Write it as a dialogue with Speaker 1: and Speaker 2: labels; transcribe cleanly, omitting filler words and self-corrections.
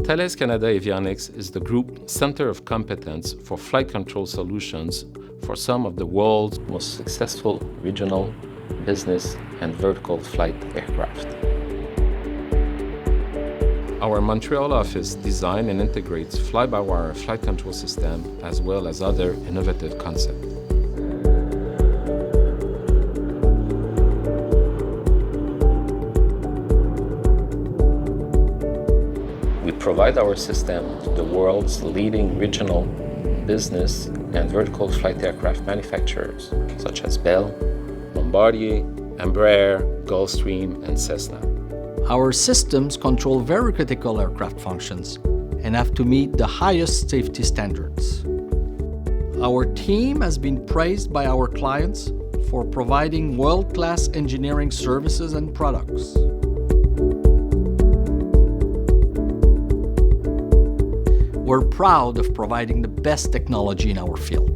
Speaker 1: Thales Canada Avionics is the group center of competence for flight control solutions for some of the world's most successful regional, business, and vertical flight aircraft. Our Montreal office designs and integrates fly-by-wire flight control system as well as other innovative concepts. We provide our system to the world's leading regional, business, and vertical flight aircraft manufacturers such as Bell, Bombardier, Embraer, Gulfstream, and Cessna.
Speaker 2: Our systems control very critical aircraft functions and have to meet the highest safety standards. Our team has been praised by our clients for providing world-class engineering services and products. We're proud of providing the best technology in our field.